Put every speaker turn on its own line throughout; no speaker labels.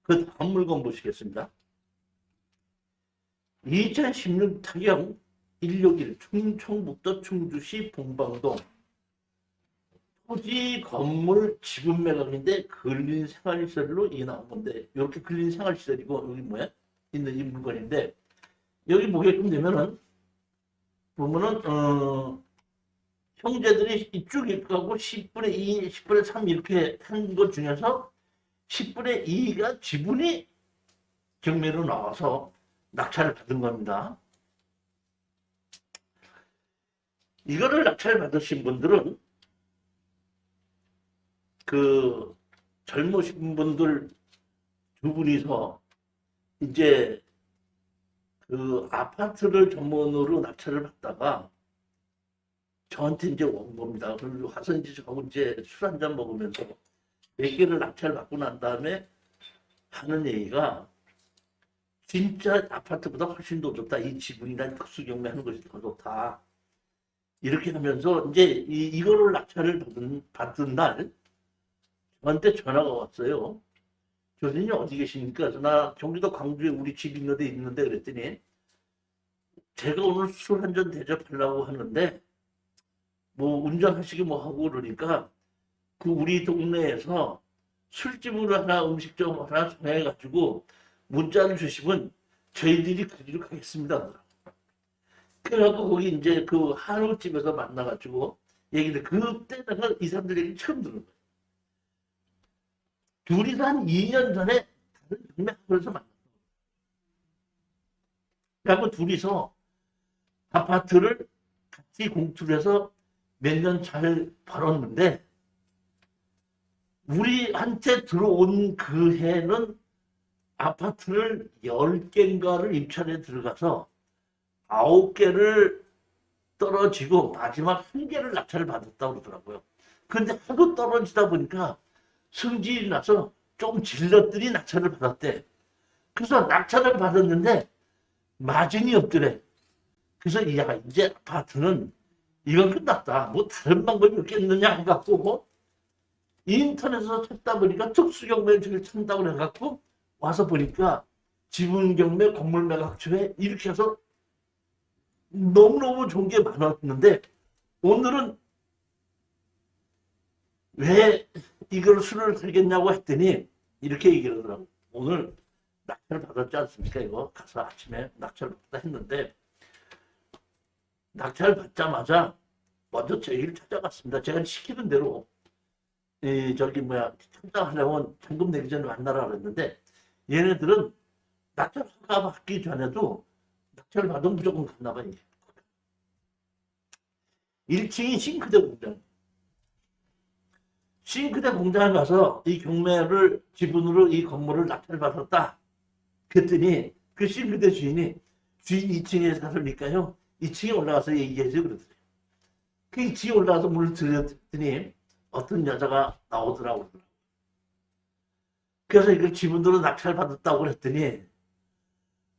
그 다음 물건 보시겠습니다. 2016 타경 161 충청북도 충주시 봉방동 토지 건물 지분 매각인데 근린 생활시설로 이 나온 건데 이렇게 근린 생활시설이고 여기 뭐야? 있는 이 물건인데 여기 보게끔 되면은 보면은 형제들이 이쪽 입가고 10분의 2, 10분의 3 이렇게 한 것 중에서 10분의 2가 지분이 경매로 나와서 낙찰을 받은 겁니다. 이거를 낙찰 받으신 분들은 그 젊으신 분들 두 분이서 이제 그 아파트를 전문으로 낙찰을 받다가 저한테 이제 온 겁니다. 그리고 와서 이제 저하고 이제 술 한잔 먹으면서 몇 개를 낙찰 받고 난 다음에 하는 얘기가 진짜 아파트보다 훨씬 더 좋다. 이 지분이란 특수경매 하는 것이 더 좋다. 이렇게 하면서 이제 이거를 낙찰을 받은 날 저한테 전화가 왔어요. 교수님 어디 계십니까? 그래서 나 경기도 광주에 우리 집 있는데 그랬더니 제가 오늘 술 한 잔 대접하려고 하는데 뭐 운전하시기 뭐 하고 그러니까 그 우리 동네에서 술집으로 하나 음식점 하나 정해가지고 문자를 주시면 저희들이 그리로 가겠습니다. 그래갖고 거기 이제 그 한우집에서 만나가지고 얘기를 그때 내가 이 사람들 얘기 처음 들은 거예요. 둘이서 한 2년 전에 다른 경매학원에서 만났어. 그래갖고 둘이서 아파트를 같이 공투를 해서 몇 년 잘 벌었는데 우리한테 들어온 그 해는 아파트를 10개인가를 입찰에 들어가서 9개를 떨어지고 마지막 1개를 낙찰을 받았다고 그러더라고요. 그런데 하도 떨어지다 보니까 승질이 나서 좀 질렀더니 낙찰을 받았대. 그래서 낙찰을 받았는데 마진이 없더래. 그래서 야 이제 아파트는 이건 끝났다. 뭐 다른 방법이 없겠느냐 해갖고 인터넷에서 찾다 보니까 특수경매를 찾는다고 해갖고 와서 보니까 지분경매 건물매각처에 이렇게 해서 너무너무 좋은 게 많았는데 오늘은 왜 이걸 술을 들겠냐고 했더니 이렇게 얘기를 하더라고. 오늘 낙찰 받았지 않습니까? 이거 가서 아침에 낙찰 받다 했는데 낙찰 받자마자 먼저 저희를 찾아갔습니다. 제가 시키는 대로 저기 뭐야 청장하려면 잔금 내기 전에 만나라 그랬는데 얘네들은 낙찰 허가 받기 전에도 낙찰 받으면 무조건 갔나 봐요. 1층이 싱크대 공장. 싱크대 공장에 가서 이 경매를 지분으로 이 건물을 낙찰 받았다. 그랬더니 그 싱크대 주인이 주인 2층에 살으니까요. 2층에 올라가서 얘기해서 그러더래요. 그 2층에 올라가서 문을 들었더니 어떤 여자가 나오더라고요. 그래서 이걸 지분으로 낙찰 받았다고 그랬더니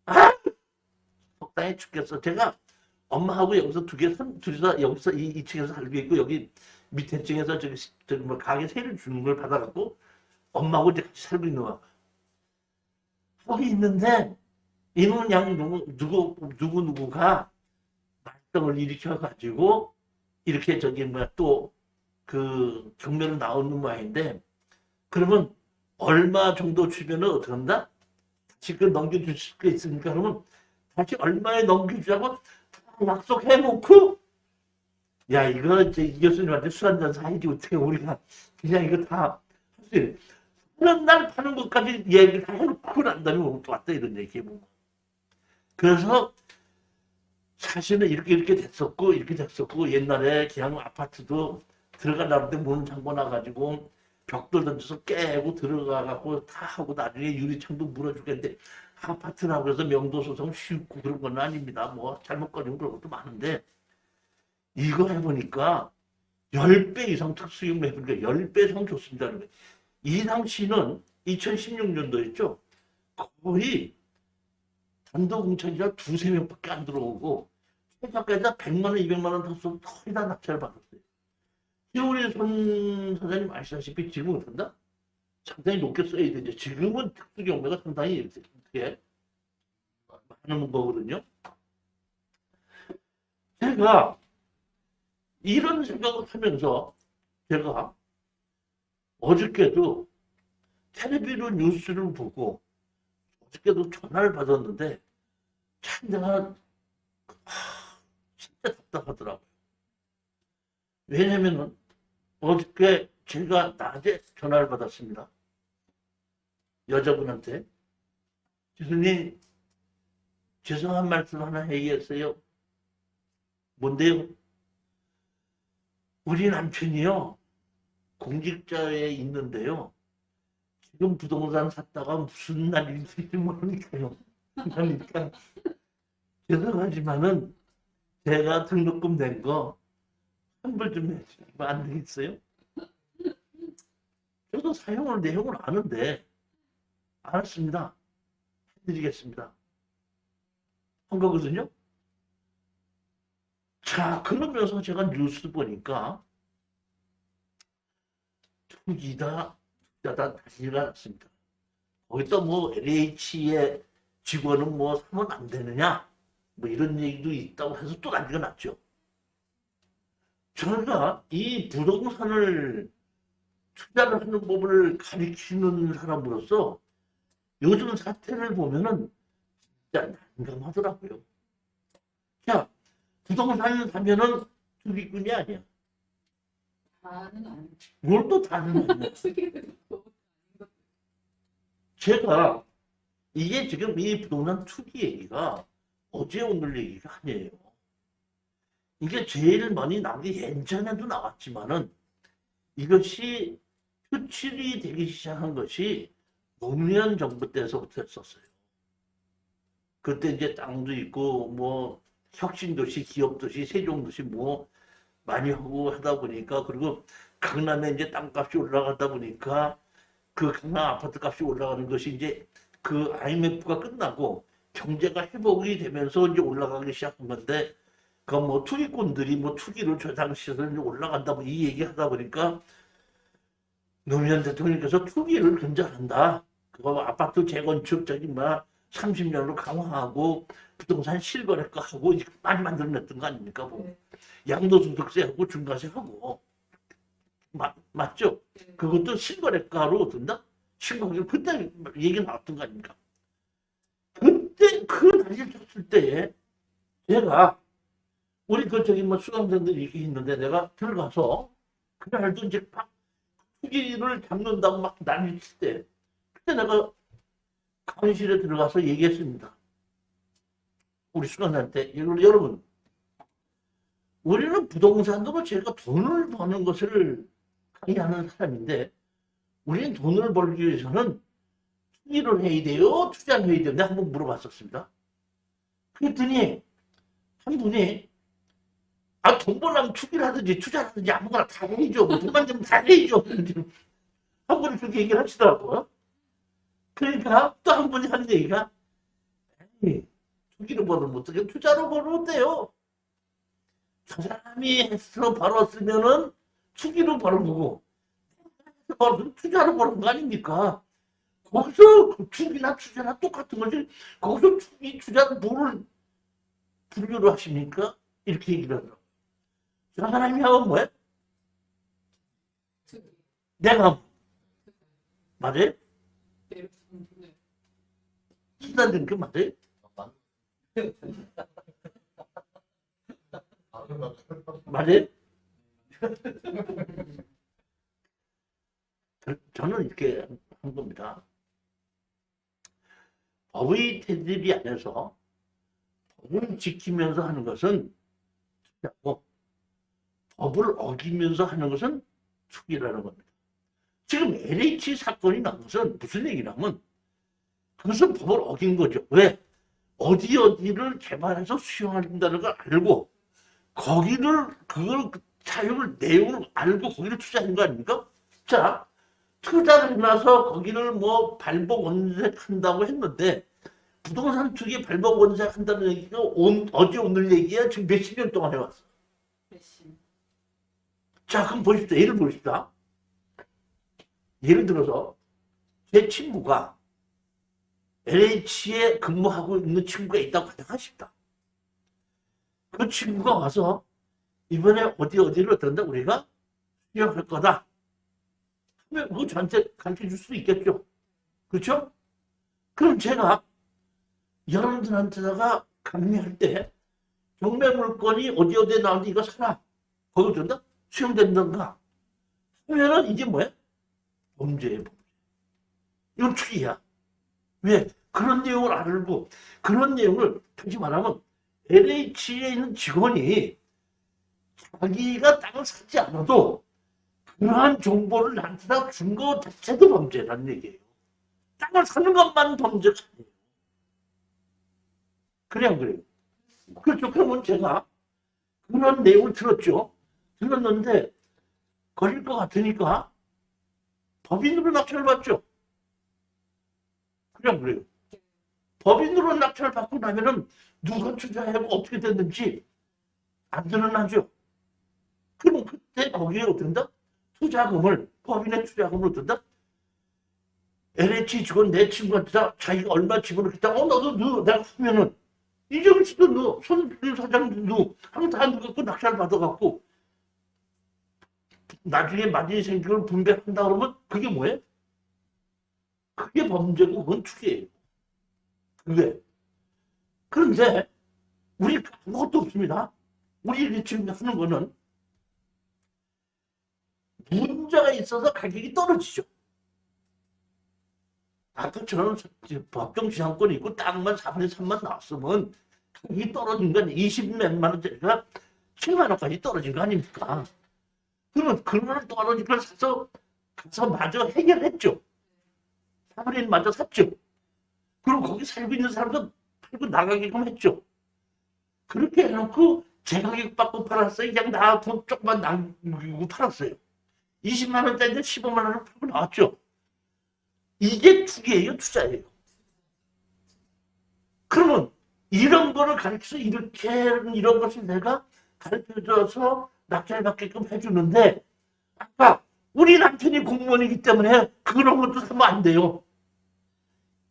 아! 속상해 죽겠어. 제가 엄마하고 여기서 둘이서 여기서 이 2층에서 살고 있고 여기 밑에 층에서 저기 뭐 가게 세를 주는 걸 받아갖고 엄마하고 이제 같이 살고 있는 거야. 거기 있는데 이놈은 양 누구가 말썽을 일으켜가지고 이렇게 저기 뭐야 또 그 경매로 나오는 모양인데 그러면 얼마 정도 주면은 어떻게 한다? 다시 그 넘겨줄 수 있으니까 그러면 다시 얼마에 넘겨주자고 약속해놓고 야 이거 이제 이 교수님한테 술 한잔 사야지 어떻게 우리가 그냥 이거 다 할수 그런 날 파는 것까지 얘기를 다 해놓고 난 다음에 또 왔다 이런 얘기 해보고 그래서 사실은 이렇게 됐었고 옛날에 그냥 아파트도 들어가려는데 문 잠궈 놔가지고 벽돌 던져서 깨고 들어가갖고 다 하고 나중에 유리창도 물어주겠는데 아파트라고 해서 명도소송 쉽고 그런 건 아닙니다. 뭐 잘못 걸리면 그런 것도 많은데 이거 해보니까 10배 이상 특수경매 해보니까 10배 이상 좋습니다. 이 당시는 2016년도였죠. 거의 단독공천이라 두세 명밖에 안 들어오고 최저가에다 100만 원, 200만 원 더 써도 거의 다 낙찰을 받았어요. 우리 손 사장님 아시다시피 지금 어떤다? 상당히 높게 써야 되죠. 지금은 특수 경매가 상당히 이렇게 많은 거거든요. 제가 이런 생각을 하면서 제가 어저께도 텔레비전 뉴스를 보고 어저께도 전화를 받았는데 참 내가 진짜 답답하더라고요. 왜냐면은 어저께 제가 낮에 전화를 받았습니다. 여자분한테. 교수님, 죄송한 말씀 하나 해야겠어요. 뭔데요? 우리 남편이요, 공직자에 있는데요. 지금 부동산 샀다가 무슨 날이 있을지 모르니까요. 그러니까 죄송하지만은 제가 등록금 낸 거 환불 좀 해주시면 안 되겠어요? 저도 사용을 내용을 아는데 알았습니다. 해드리겠습니다. 한 거거든요. 자, 그러면서 제가 뉴스 보니까 투기다, 투자다 난리가 났습니다. 거기다 뭐 LH의 직원은 뭐 사면 안 되느냐, 뭐 이런 얘기도 있다고 해서 또 난리가 났죠. 제가 이 부동산을 투자를 하는 법을 가르치는 사람으로서 요즘 사태를 보면은 진짜 난감하더라고요. 자, 부동산을 사면은 투기꾼이 아니야.
다는 아니죠.
뭘 또 다는 아니야. 제가 이게 지금 이 부동산 투기 얘기가 어제 오늘 얘기가 아니에요. 이게 제일 많이 나온 게 예전에도 나왔지만은 이것이 표출이 되기 시작한 것이 노무현 정부 때서부터 했었어요. 그때 이제 땅도 있고 뭐 혁신도시, 기업도시, 세종도시 뭐 많이 하고 하다 보니까 그리고 강남에 이제 땅값이 올라가다 보니까 그 강남 아파트 값이 올라가는 것이 이제 그 IMF가 끝나고 경제가 회복이 되면서 이제 올라가기 시작한 건데 그 뭐 투기꾼들이 뭐 투기를 저 당시에서 이제 올라간다 뭐 이 얘기 하다 보니까 노무현 대통령께서 투기를 근절한다. 그거 아파트 재건축 저기 막 30년으로 강화하고 부동산 실거래가 하고 이렇게 많이 만들어냈던 거 아닙니까? 뭐.
네.
양도소득세하고 중과세하고 맞죠?
네.
그것도 실거래가로 든다? 실거래 그때 얘기 나왔던 거 아닙니까? 그때 그 날이 쳤을 때에 제가 우리 그 저기 뭐 수강생들이 이렇게 있는데 내가 들어가서 그날도 이제 막 투기를 잡는다고 막 난리 칠 때 그때 내가 강의실에 들어가서 얘기했습니다. 우리 수강생한테 여러분 우리는 부동산으로 제가 돈을 버는 것을 강의하는 사람인데 우리는 돈을 벌기 위해서는 투기를 해야 돼요? 투자를 해야 돼요? 내가 한번 물어봤었습니다. 그랬더니 한 분이 돈 벌려면 투기를 하든지 투자를 하든지 아무거나 다 해야죠. 뭐 돈만 되면 다 해야죠. 한 분이 그렇게 얘기를 하시더라고요. 그러니까 또 한 분이 하는 얘기가 투기로 벌으면 어떻게 투자로 벌으면 돼요. 저 사람이 해서 벌었으면은 투기로 벌은 거고 투자로 벌은 거 아닙니까? 거기서 투기나 투자나 똑같은 거지. 거기서 투기, 투자는 뭐를 분류를 하십니까? 이렇게 얘기를 하더라고요. 저 사람이 하면 뭐야?
투기.
내가 맞아요?
네.
수단된 게 맞아요? 맞아요? 저는 이렇게 한 겁니다. 법의 테두리 안에서 법을 지키면서 하는 것은 투자고 법을 어기면서 하는 것은 투기라는 겁니다. 지금 LH 사건이 난 것은 무슨 얘기냐면 그것은 법을 어긴 거죠. 왜? 어디를 개발해서 수용한다는 걸 알고 거기를 그걸 사용을 내용을 알고 거기를 투자한 거 아닙니까? 자, 투자를 해놔서 거기를 뭐 발복 원색한다고 했는데 부동산 투기 발복 원색한다는 얘기가 어제 오늘 얘기야 지금 몇십 년 동안 해왔어.
열심히.
자, 그럼 보십시다. 예를 들어서 제 친구가 LH에 근무하고 있는 친구가 있다고 가정하십니다. 그 친구가 와서 이번에 어디를 들은다 우리가 수영할 거다. 하면 그거 저한테 가르쳐 줄 수 있겠죠. 그렇죠? 그럼 제가 여러분들한테다가 강의할 때 경매 물건이 어디에 나오는데 이거 사라. 거기 준다? 수용된다가 하면은 이게 뭐야? 범죄예요. 이건 투기야. 왜? 그런 내용을 알고 그런 내용을 다시 말하면 LH에 있는 직원이 자기가 땅을 사지 않아도 그러한 정보를 나한테 준 거 자체도 범죄라는 얘기예요. 땅을 사는 것만 범죄가 아니에요. 그래 안 그래요? 그렇죠. 그러면 제가 그런 내용을 들었죠. 들었는데 걸릴 것 같으니까 법인으로 낙찰을 받죠. 그래 안 그래요? 법인으로 낙찰을 받고 나면은 누가 투자하고 어떻게 됐는지 안 드러나죠. 그럼 그때 거기에 어떤다? 투자금을, 법인의 투자금을 어떤다? LH 직원 내 친구한테 자기가 얼마 집어넣겠다. 너도 내가 하면은 이재용 씨도 손 사장도 하면 다 누가 낙찰 받아갖고 나중에 마진이 생기면 분배한다 그러면 그게 뭐예요? 그게 범죄고 그건 투기예요. 그게. 그런데 우리 아무것도 없습니다. 우리 지금 하는 거는 문제가 있어서 가격이 떨어지죠. 아까처럼 법정 지상권이 있고 땅만 4분의 3만 나왔으면 가격이 떨어진 건 20몇만 원짜리가 7만 원까지 떨어진 거 아닙니까? 그러면 그걸 떨어진 걸 사서 가서 마저 해결했죠. 4분의 1 마저 샀죠. 그리고 거기 살고 있는 사람도 팔고 나가게끔 했죠. 그렇게 해놓고 제 가격 받고 팔았어요. 그냥 나 돈 조금만 남기고 팔았어요. 20만 원짜리인데 15만 원을 팔고 나왔죠. 이게 투기예요, 투자예요. 그러면 이런 거를 가르쳐서 이런 것을 내가 가르쳐줘서 낙찰 받게끔 해주는데 아까 우리 남편이 공무원이기 때문에 그런 것도 하면 안 돼요.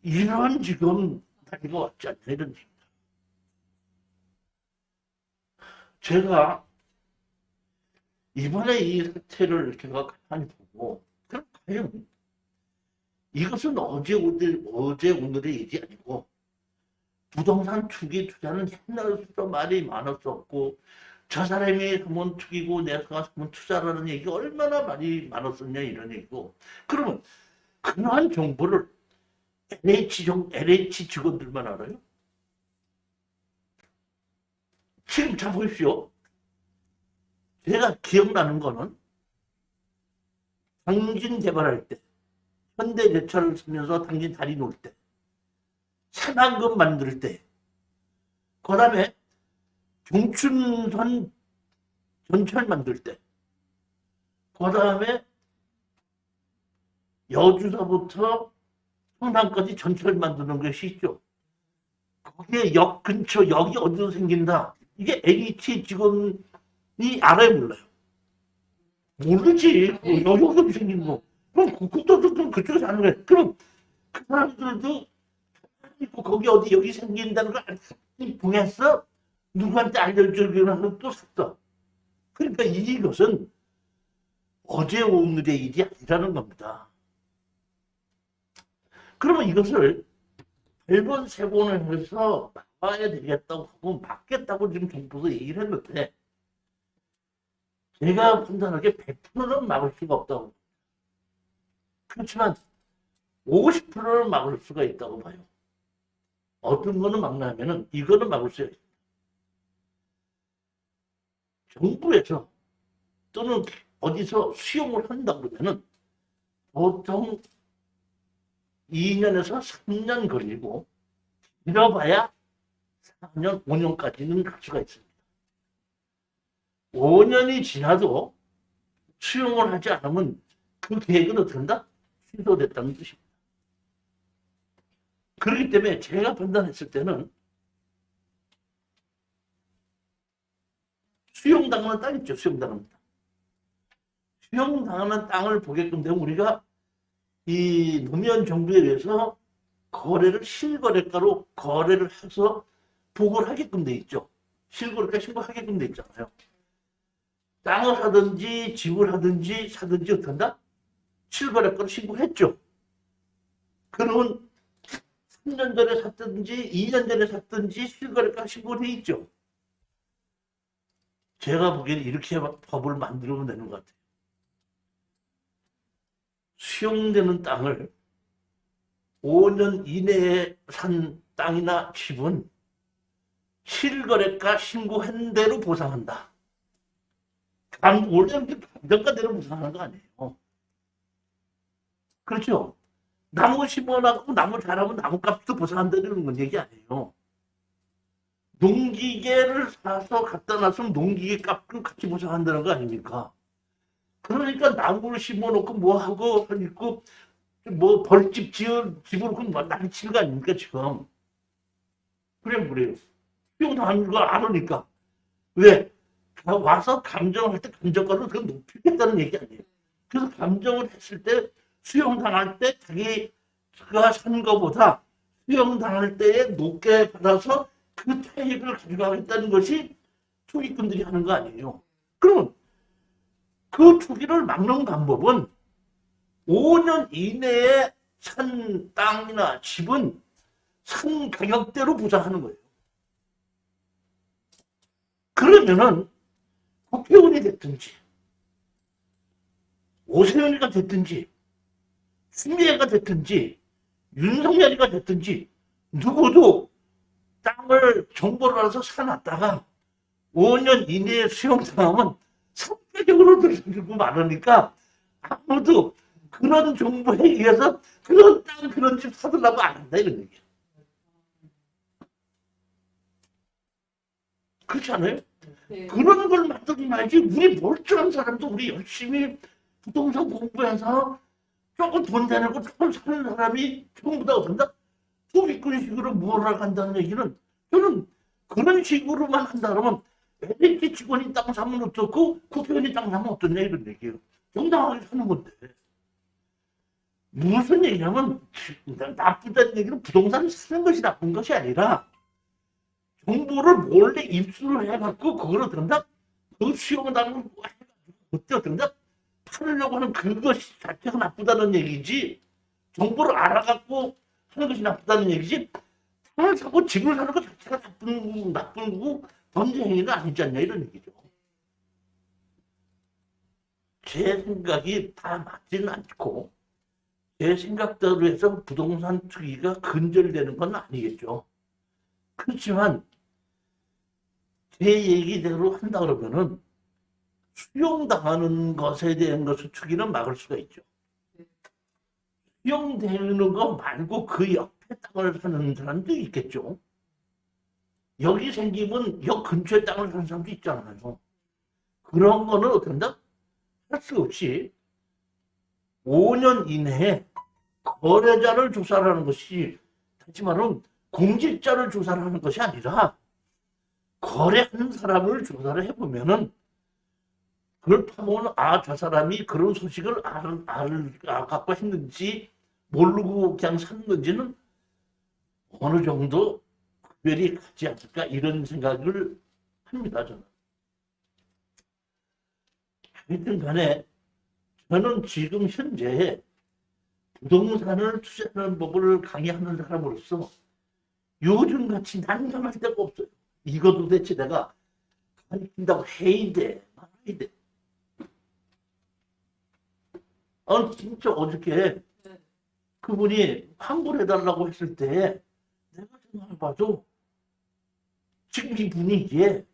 이런 지금 난리가 왔지 않나 이런 얘기입니다. 제가 이번에 이 사태를 제가 가만히 보고 그럼 과연 이것은 어제 오늘의 일이 아니고 부동산 투기 투자는 옛날부터 말이 많았었고 저 사람이 하면 투기고 내가 하면 투자라는 얘기 얼마나 많이 많았었냐 이런 얘기고 그러면 그러한 정보를 LH 직원들만 알아요? 지금 자 보십시오. 제가 기억나는 거는 당진 개발할 때 현대제철을 쓰면서 당진 다리 놓을 때 산안금 만들 때 그 다음에 경춘선 전철 만들 때 그 다음에 여주서부터 성남까지 전철 만드는 것이 있죠. 거기에 역 근처 역이 어디서 생긴다. 이게 LH 직원이 알아요 몰라요? 모르지. 여기 어디서 생긴 거. 그럼 그쪽에서 아는 거야. 그럼 그 사람들도 있고 거기 어디 여기 생긴다는 걸 보냈어. 누구한테 알려주기로 또 샀어. 그러니까 이것은 어제 오늘의 일이 아니라는 겁니다. 그러면 이것을 1번, 3번을 해서 막아야 되겠다고 하고 막겠다고 지금 정부에서 얘기를 했는데 제가 판단하기에 100%는 막을 수가 없다고. 그렇지만 50%는 막을 수가 있다고 봐요. 어떤 거는 막나면은 이거는 막을 수가 있어요. 정부에서 또는 어디서 수용을 한다 그러면은 보통 2년에서 3년 걸리고 길어봐야 4년, 5년까지는 갈 수가 있습니다. 5년이 지나도 수용을 하지 않으면 그 계획은 어떻게 한다? 취소됐다는 뜻입니다. 그렇기 때문에 제가 판단했을 때는 수용당하는 땅 있죠. 수용당하는 땅. 수용당하는 땅을 보게끔 되면 우리가 이 노무현 정부에 의해서 거래를 실거래가로 거래를 해서 보고를 하게끔 돼 있죠. 실거래가 신고하게끔 돼 있잖아요. 땅을 사든지 집을 하든지 사든지 어떻게 한다? 실거래가로 신고했죠. 그러면 3년 전에 샀든지 2년 전에 샀든지 실거래가 신고돼 있죠. 제가 보기에는 이렇게 법을 만들면 되는 것 같아요. 수용되는 땅을 5년 이내에 산 땅이나 집은 실거래가 신고한 대로 보상한다. 원래 감정가대로 보상하는 거 아니에요. 그렇죠? 나무 심어나고 나무 자라면 나무값도 보상한다는 건 얘기 아니에요. 농기계를 사서 갖다 놨으면 농기계 값을 같이 보상한다는 거 아닙니까? 그러니까 나무를 심어놓고 뭐하고 있고 뭐 벌집 집어놓고 뭐 난리치는 거 아닙니까 지금? 그래요. 수용당하는 거 알으니까. 왜? 와서 감정을 할 때 감정가를 더 높이겠다는 얘기 아니에요. 그래서 감정을 했을 때 수용당할 때 자기가 산 거보다 수용당할 때에 높게 받아서 그 타액을 가져가겠다는 것이 투기꾼들이 하는 거 아니에요. 그러면 그 투기를 막는 방법은 5년 이내에 산 땅이나 집은 산 가격대로 보상하는 거예요. 그러면은 국회의원이 됐든지 오세훈이가 됐든지 추미애가 됐든지 윤석열이가 됐든지 누구도 땅을 정보를 알아서 사놨다가 5년 이내에 수용당하면 선배적으로 들고 말하니까 아무도 그런 정보에 의해서 그런 땅 그런 집 사들라고 안 한다 이런 얘기야. 그렇지 않아요?
네.
그런 걸 만들어놔야지. 우리 멀쩡한 사람도 우리 열심히 부동산 공부해서 조금 돈 내고 조금 사는 사람이 전부 다 어떤다? 소비꾼식으로 몰아간다는 얘기는 저는 그런 식으로만 한다 그러면 LH 직원이 땅 사면 어떻고 국회의원이 땅 사면 어떠냐 이런 얘기예요. 정당하게 사는 건데. 무슨 얘기냐면 나쁘다는 얘기는 부동산을 사는 것이 나쁜 것이 아니라 정보를 몰래 입수를 해갖고 그거를 든다? 그 수용당을 어때 든다? 팔으려고 하는 그것이 자체가 나쁘다는 얘기지 정보를 알아갖고 하는 것이 나쁘다는 얘기지 땅을 사고 집을 사는 것 자체가 나쁜 거고 범죄 행위가 아니지 않냐 이런 얘기죠. 제 생각이 다 맞지는 않고 제 생각대로 해서 부동산 투기가 근절되는 건 아니겠죠. 그렇지만 제 얘기대로 한다 그러면은 수용당하는 것에 대한 것을 투기는 막을 수가 있죠. 수용되는 거 말고 그 옆에 땅을 사는 사람도 있겠죠. 여기 생기면 역 근처에 땅을 사는 사람도 있잖아요. 그런 거는 어떻게 한다? 할 수 없이 5년 이내에 거래자를 조사를 하는 것이 다시 말하면 공직자를 조사를 하는 것이 아니라 거래하는 사람을 조사를 해보면은 그걸 파보면 저 사람이 그런 소식을 갖고 했는지 모르고 그냥 샀는지는 어느 정도 구별이 가지 않을까 이런 생각을 합니다. 저는. 하여튼 간에 저는 지금 현재 부동산을 투자하는 법을 강의하는 사람으로서 요즘같이 난감할 데가 없어요. 이거 도대체 내가 가르친다고 해야 돼. 말아야 돼. 진짜 어저께 그분이 환불해달라고 했을 때 내가 생각해봐도 지금 이 분위기에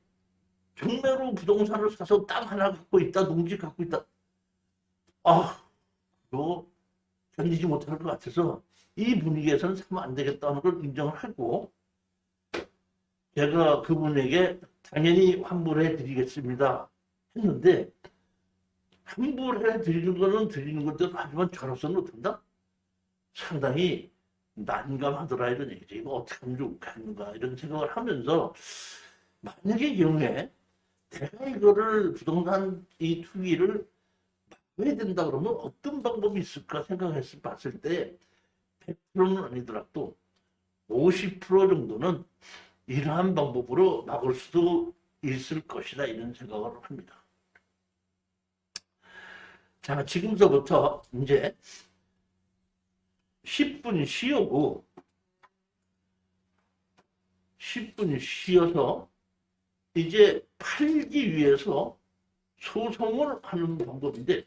경매로 부동산을 사서 땅 하나 갖고 있다, 농지 갖고 있다. 그거 견디지 못할 것 같아서 이 분위기에서는 사면 안 되겠다는 걸 인정을 하고 제가 그분에게 당연히 환불해 드리겠습니다 했는데 환불해 드리는 거는 드리는 것대로 하지만 저로서는 어떤다? 상당히 난감하더라 이런 얘기죠. 이거 어떻게 하면 좋겠는가 이런 생각을 하면서 만약에 경우에 내가 이거를 부동산 이 투기를 해야 된다 그러면 어떤 방법이 있을까 생각해서 봤을 때 100%는 아니더라도 50% 정도는 이러한 방법으로 막을 수도 있을 것이다 이런 생각을 합니다. 자, 지금서부터 이제 10분 쉬고 10분 쉬어서 이제 팔기 위해서 소송을 하는 방법인데,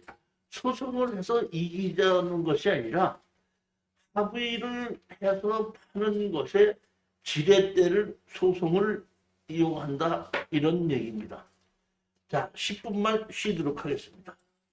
소송을 해서 이기자는 것이 아니라 합의를 해서 파는 것에 지렛대를 소송을 이용한다 이런 얘기입니다. 자, 10분만 쉬도록 하겠습니다.